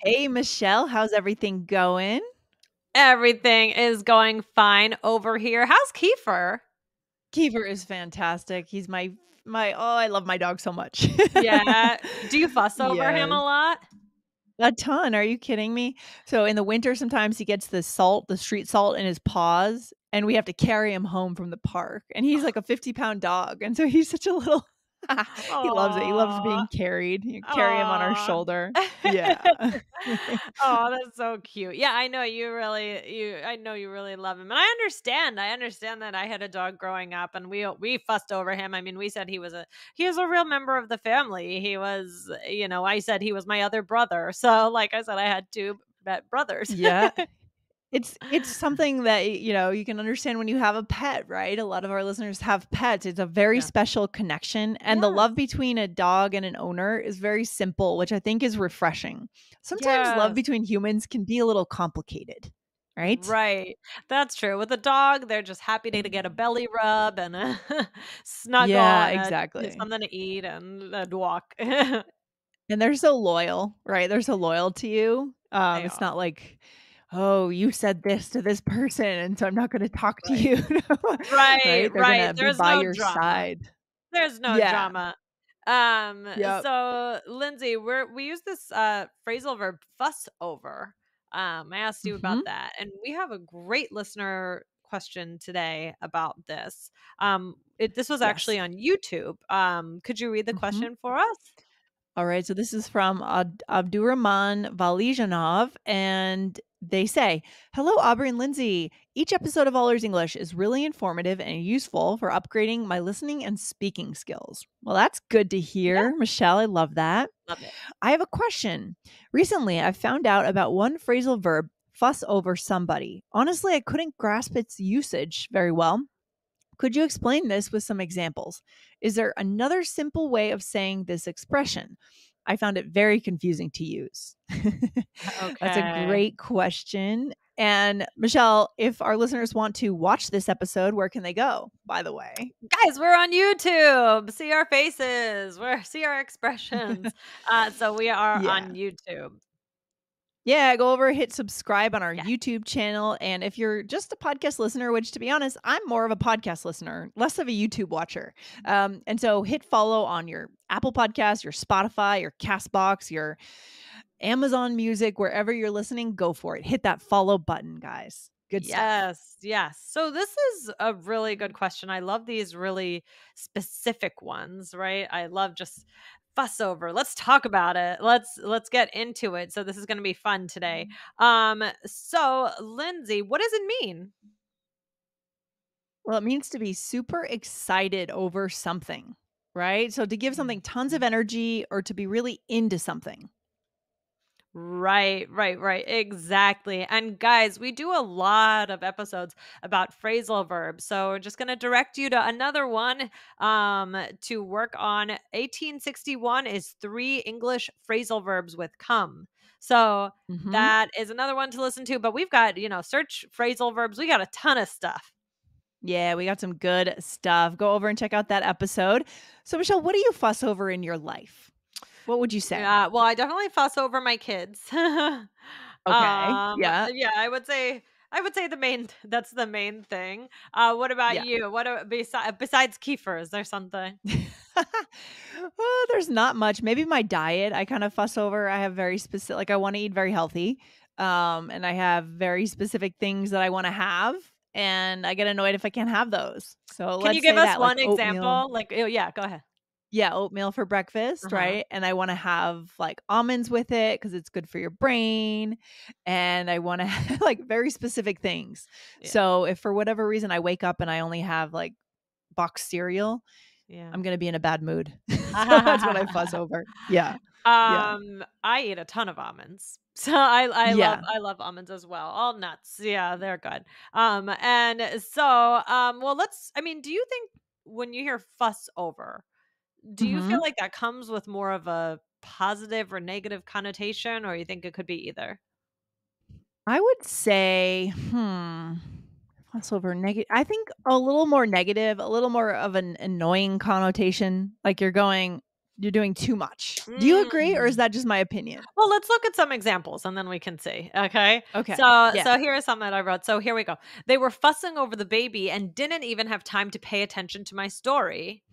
Hey, Michelle, how's everything going? Everything is going fine over here. How's Kiefer? Kiefer is fantastic. He's I love my dog so much. Yeah. Do you fuss over him Yes. a lot? A ton. Are you kidding me? So in the winter, sometimes he gets the street salt in his paws, and we have to carry him home from the park. And he's like a 50-pound dog. And so he's such a little he loves it. He loves Aw. being carried. You carry him on our Aw. shoulder. Yeah. Oh, that's so cute. Yeah, I know you really love him. And I understand. I understand that I had a dog growing up and we fussed over him. I mean, we said he was a real member of the family. He was, I said he was my other brother. So like I said, I had two brothers. Yeah. It's something that, you can understand when you have a pet, right? A lot of our listeners have pets. It's a very Yeah. special connection, and the Yes. love between a dog and an owner is very simple, which I think is refreshing. Sometimes love Yes. between humans can be a little complicated, right? Right. That's true. With a dog, they're just happy to get a belly rub and a snuggle Yeah, and exactly. something to eat and a walk. And they're so loyal, right? They're so loyal to you. They It's are. not like, "Oh, you said this to this person, and so I'm not gonna talk to Right. you." Right, Right? They're right. gonna be There's by no your drama. side. There's no Yeah. drama. Yep. So Lindsay, we use this phrasal verb fuss over. I asked you Mhm. about that, and we have a great listener question today about this. This was Yes. actually on YouTube. Could you read the Mhm. question for us? All right, so this is from Abdurrahman Valijanov, and they say, "Hello, Aubrey and Lindsay. Each episode of All Ears English is really informative and useful for upgrading my listening and speaking skills." Well, that's good to Yeah, hear, Michelle. I love that. love it. I have a question. Recently, I found out about one phrasal verb, fuss over somebody. Honestly, I couldn't grasp its usage very well. Could you explain this with some examples? Is there another simple way of saying this expression? I found it very confusing to use. That's a Okay. great question. And Michelle, if our listeners want to watch this episode, where can they go, by the way? Guys, we're on YouTube. See our faces. See our expressions. So we are Yeah. on YouTube. Yeah, go over, hit subscribe on our Yeah. YouTube channel. And if you're just a podcast listener, which to be honest, I'm more of a podcast listener, less of a YouTube watcher. And so hit follow on your Apple Podcast, your Spotify, your Castbox, your Amazon Music, wherever you're listening, go for it. Hit that follow button, guys. Good stuff. Yes, yes. So this is a really good question. I love these really specific ones, right? I love just fuss over. Let's talk about it. Let's get into it. So this is going to be fun today. So Lindsay, what does it mean? Well, it means to be super excited over something, right? So to give something tons of Mhm. energy or to be really into something. Right, right, right. Exactly. And guys, we do a lot of episodes about phrasal verbs. So we're just going to direct you to another one to work on. 1861 is three English phrasal verbs with come. So Mhm. that is another one to listen to. But we've got, search phrasal verbs. We got a ton of stuff. Yeah, we got some good stuff. Go over and check out that episode. So, Michelle, what do you fuss over in your life? What would you say? Yeah, well, I definitely fuss over my kids. Okay. Yeah. Yeah, I would say the main that's the main thing. What about Yeah. you? Besides Kiefer, is there something? Oh, there's not much. Maybe my diet I kind of fuss over. I have very specific like I want to eat very healthy. And I have very specific things that I want to have and I get annoyed if I can't have those. So, Can you let's give say us that like one oatmeal. example? Like, oh, yeah, go ahead. Yeah, oatmeal for breakfast, Uh-huh. right? And I wanna have, like, almonds with it because it's good for your brain, and I wanna have, like, very specific things. Yeah. So, if for whatever reason I wake up and I only have, like, boxed cereal, Yeah. I'm gonna be in a bad mood. So, that's what I fuss over. Yeah. Yeah. I eat a ton of almonds. So I love Yeah. I love almonds as well. All nuts. Yeah, they're good. And so well I mean, do you think when you hear fuss over, do you feel Mhm. like that comes with more of a positive or negative connotation, or you think it could be either? I would say, fuss over I think a little more negative, a little more of an annoying connotation, like you're going, You're doing too much. Do you agree, or is Mm. that just my opinion? Well, let's look at some examples and then we can see. Okay. Okay. So Yeah. here are some that I wrote. So here we go. They were fussing over the baby and didn't even have time to pay attention to my story.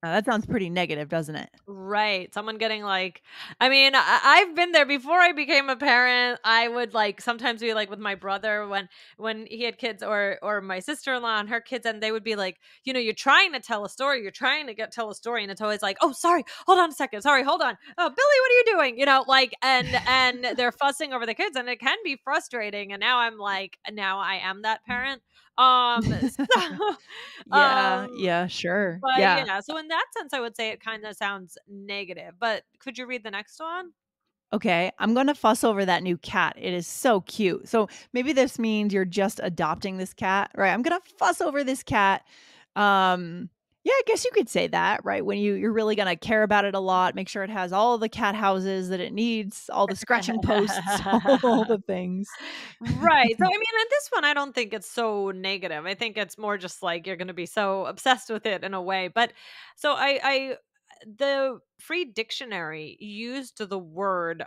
That sounds pretty negative, doesn't it? Right. Someone getting like, I mean, I've been there before I became a parent. I would like sometimes be like with my brother when he had kids, or my sister-in-law and her kids, and they would be like, you're trying to tell a story, you're trying to tell a story, and it's always like, oh, sorry, hold on a second, sorry, hold on, oh, Billy, what are you doing? Like, and they're fussing over the kids, and it can be frustrating. And now I'm like, now I am that parent. So, Yeah, um, yeah, sure. but Yeah. yeah, so in that sense, I would say it kinda sounds negative, but could you read the next one? Okay, I'm gonna fuss over that new cat. It is so cute. So maybe this means you're just adopting this cat, right? I'm gonna fuss over this cat. Yeah, I guess you could say that, right? When you're really gonna care about it a lot, make sure it has all the cat houses that it needs, all the scratching posts, all the things. Right, so, I mean, in this one, I don't think it's so negative. I think it's more just like you're gonna be so obsessed with it in a way, but so I the free dictionary used the word,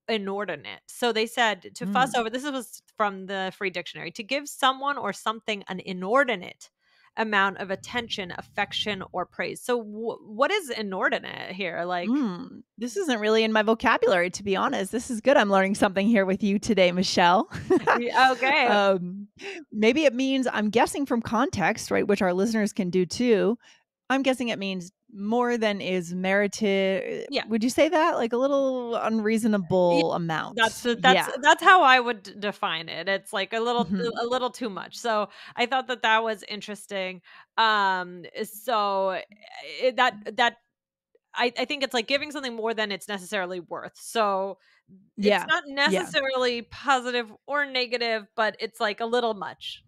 inordinate. So they said to fuss Mm. over, this was from the free dictionary, to give someone or something an inordinate amount of attention, affection, or praise. So what is inordinate here? Like, This isn't really in my vocabulary, to be honest. This is good. I'm learning something here with you today, Michelle. okay. um, Maybe it means, I'm guessing from context, right, which our listeners can do too. I'm guessing it means more than is merited. Yeah. Would you say that? Like a little Yeah, unreasonable amount. that's Yeah. that's how I would define it. It's like Mhm. a little too much. So I thought that that was interesting. So that I think it's like giving something more than it's necessarily worth. So it's Yeah. not Yeah. necessarily positive or negative, but it's like a little much.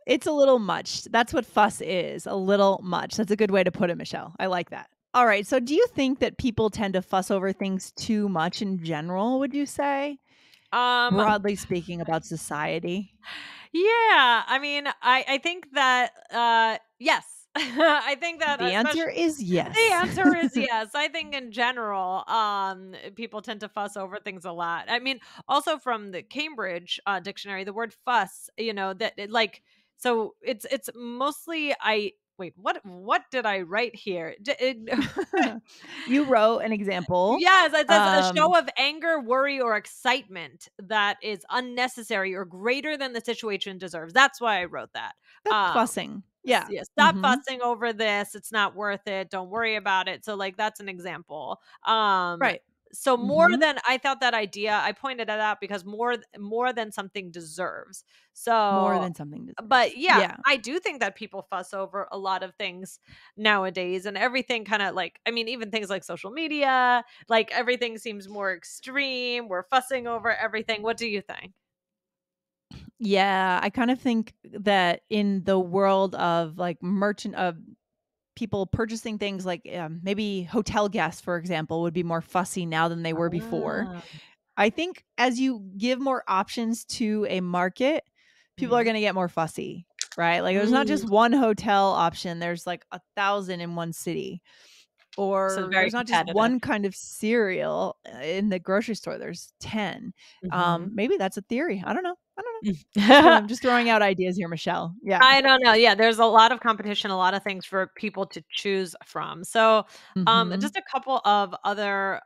It's a little much. That's what fuss is, a little much. That's a good way to put it, Michelle. I like that. All right. So, do you think that people tend to fuss over things too much in general, would you say? Um Broadly speaking about society? yeah, I mean, I think that yes. I think that The answer especially is the yes. answer is yes. I think in general, people tend to fuss over things a lot. I mean, also from the Cambridge dictionary, the word fuss, that it, like, so it's mostly I wait, what did I write here? You wrote an example. Yes, it says a Um, show of anger, worry, or excitement that is unnecessary or greater than the situation deserves. That's why I wrote that. that's fussing. Yeah. Yeah, stop Mhm. fussing over this. It's not worth it. Don't worry about it. So like that's an example. Um Right. so more Mhm. than I thought that idea, I pointed it out because more than something deserves. More So than something deserves. but yeah, Yeah. I do think that people fuss over a lot of things nowadays, and everything kind of like, I mean, even things like social media, like everything seems more extreme. We're fussing over everything. What do you think? Yeah, I kind of think that in the world of like merchant of people purchasing things like maybe hotel guests, for example, would be more fussy now than they were before. Ah, I think as you give more options to a market, people are mhm. going to get more fussy, right? Like there's not Mm, just one hotel option, there's like 1,000 in one city. so Or very there's not just competitive. one kind of cereal in the grocery store, there's 10. Mhm. Maybe that's a theory. I don't know. I don't know. I'm just throwing out ideas here, Michelle. Yeah. I don't know. Yeah, there's a lot of competition, a lot of things for people to choose from. So, Mhm. just a couple of other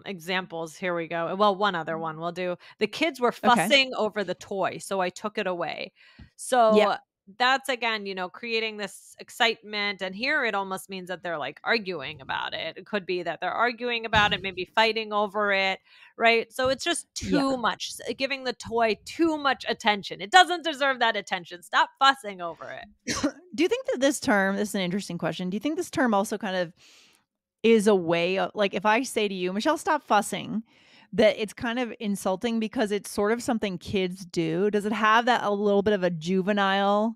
examples. Here we go. Well, one other one we'll do. The kids were Okay. fussing over the toy, so I took it away. Yeah. So that's again, creating this excitement. And here it almost means that they're like arguing about it. It could be that they're arguing about it, maybe fighting over it. Right? So it's just Yeah. too much, giving the toy too much attention. It doesn't deserve that attention. Stop fussing over it. Do you think that this is an interesting question. Do you think this term also kind of is a way of like if I say to you, Michelle, stop fussing, that it's kind of insulting because it's sort of something kids do? Does it have that a little bit of a juvenile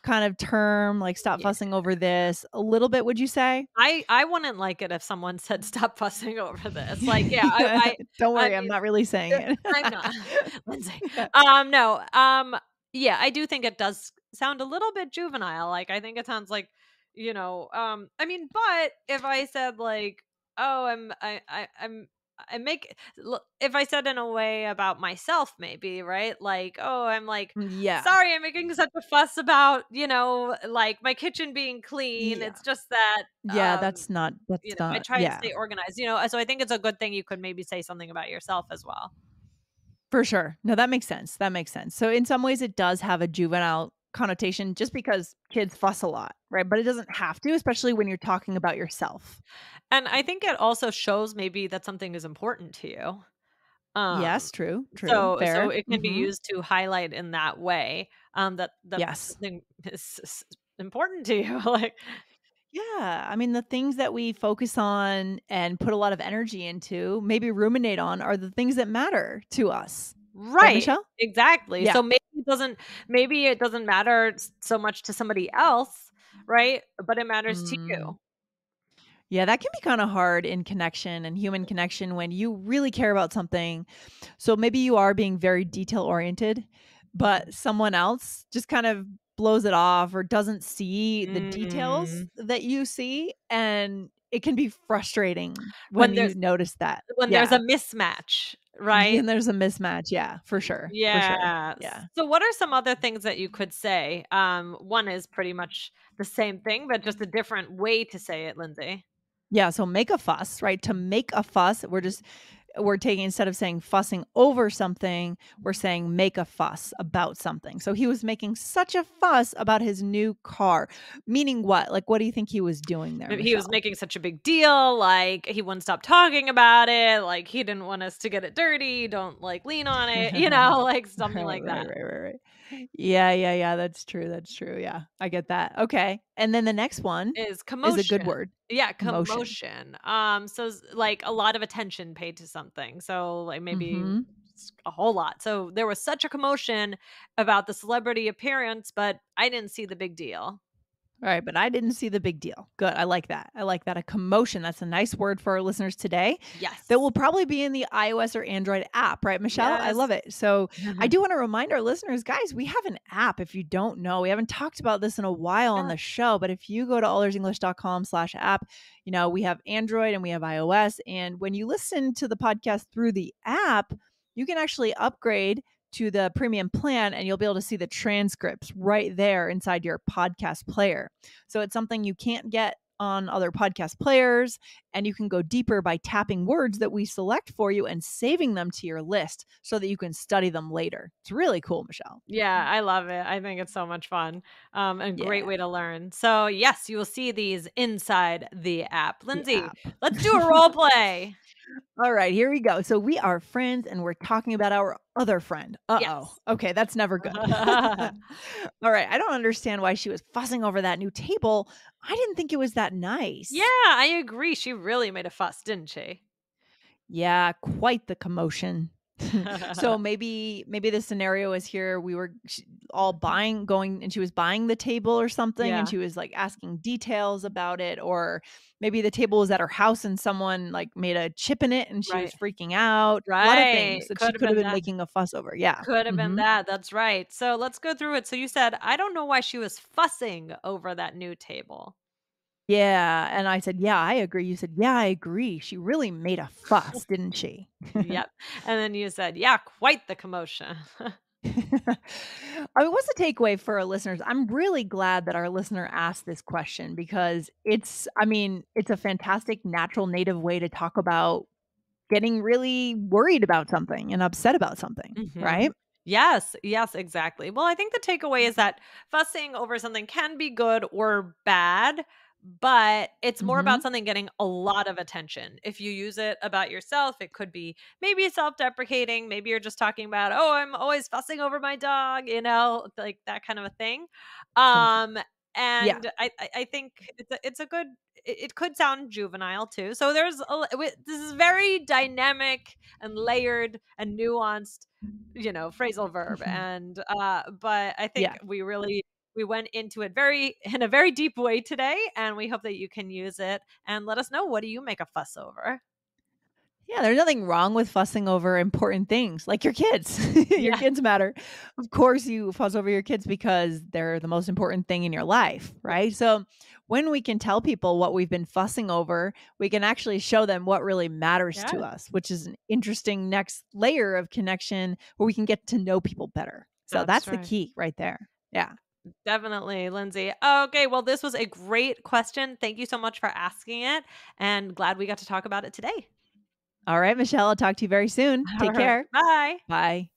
kind of term, like stop Yeah. fussing over this a little bit, would you say? I wouldn't like it if someone said stop fussing over this. Like, yeah, Don't I worry, I'm mean, not really saying it. I'm not Lindsay. No. Yeah, I do think it does sound a little bit juvenile. Like I think it sounds like, I mean, but if I said like, "Oh, I make," if I said in a way about myself, maybe, right? Like, "Oh, I'm like, Yeah. sorry, I'm making such a fuss about, like my kitchen being clean. Yeah. It's just that, Yeah, that's I not try and yeah. stay organized." So I think it's a good thing you could maybe say something about yourself as well. For sure. No, that makes sense, that makes sense. So in some ways it does have a juvenile connotation just because kids fuss a lot, right? But it doesn't have to, especially when you're talking about yourself. And I think it also shows maybe that something is important to you. Um, Yes, true, true, so fair. it can be Mhm. used to highlight in that way, that Yes. something is important to you, like. Yeah, I mean, the things that we focus on and put a lot of energy into, maybe ruminate on, are the things that matter to us. Right, Right, Michelle? exactly. Yeah. So maybe it doesn't matter so much to somebody else, right? But it matters to Mm. you. Yeah, that can be kinda hard in connection and human connection when you really care about something. So maybe you are being very detail oriented, but someone else just kind of blows it off or doesn't see the details Mm. that you see, and it can be frustrating when When you there's notice that. when there's Yeah. a mismatch, right? Then there's a mismatch. Yeah, for sure, for sure. Yeah. Yeah. So what are some other things that you could say? One is pretty much the same thing, but just a different way to say it, Lindsay. Yeah, so make a fuss, right? To make a fuss, we're taking instead of saying fussing over something, we're saying make a fuss about something. So he was making such a fuss about his new car. Meaning what? Like what do you think he was doing there, Maybe he was Michelle? making such a big deal, like he wouldn't stop talking about it, like he didn't want us to get it dirty, don't like lean on it, like something Right, like that. right. Yeah, yeah, yeah, that's true, yeah, I get that. Okay, and then the next one Is is a good commotion. word, Yeah, commotion. commotion. Like a lot of attention paid to something. So like maybe Mhm. a whole lot. So there was such a commotion about the celebrity appearance, but I didn't see the big deal. All right, but I didn't see the big deal. Good. I like that. I like that. A commotion. That's a nice word for our listeners today that will Yes. probably be in the iOS or Android app, right, Michelle? I Yes. love it. So I do want to remind our listeners, guys, we have an app if you don't know. We haven't talked about this in a while on Yeah. the show, but if you go to allearsenglish.com/app, we have Android and we have iOS. And when you listen to the podcast through the app, you can actually upgrade to the premium plan and you'll be able to see the transcripts right there inside your podcast player. So it's something you can't get on other podcast players, and you can go deeper by tapping words that we select for you and saving them to your list so that you can study them later. It's really cool, Michelle. Yeah, I love it. I think it's so much fun. And great Yeah, way to learn. So yes, you will see these inside the app. the Lindsay, app. let's do a role play. All right, here we go. So we are friends and we're talking about our other friend. Uh-oh. Yes. Okay, that's never good. All right, I don't understand why she was fussing over that new table. I didn't think it was that Yeah, nice. I agree. She really made a fuss, didn't she? Yeah, quite the commotion. So maybe the scenario is here we were all buying going and she was buying the table or something and Yeah, she was like asking details about it, or maybe the table was at her house and someone like made a chip in it and she was right. freaking out. A lot of things Right. that she Could have could have been been that. making a fuss over. Yeah. Could have been Mhm. that. That's right. So let's go through it. So you said, I don't know why she was fussing over that new table. Yeah, and I said, "Yeah, I agree." You said, "Yeah, I agree. She really made a fuss, didn't she?" Yep. And then you said, yeah, quite the commotion. I mean, what's the takeaway for our listeners? I'm really glad that our listener asked this question because it's a fantastic natural native way to talk about getting really worried about something and upset about something, right? Mhm. Yes, yes, exactly. Well, I think the takeaway is that fussing over something can be good or bad, but it's more Mhm. about something getting a lot of attention. If you use it about yourself, it could be maybe self-deprecating. Maybe you're just talking about, oh, I'm always fussing over my dog, like that kind of a thing. Something. Um, Yeah. and I think it's a good. It could sound juvenile too. So this is very dynamic and layered and nuanced, phrasal verb. And but I think Yeah. we went into it very in a very deep way today, and we hope that you can use it and let us know, what do you make a fuss over? Yeah, there's nothing wrong with fussing over important things like your kids. Your Yeah, kids matter. Of course, you fuss over your kids because they're the most important thing in your life, right? So, when we can tell people what we've been fussing over, we can actually show them what really matters yeah, to us, which is an interesting next layer of connection where we can get to know people better. So, that's that's the right. key right there. Yeah. Definitely, Lindsay. Okay, well, this was a great question. Thank you so much for asking it, and glad we got to talk about it today. All right, Michelle, I'll talk to you very soon. All Take right. care. Bye. Bye.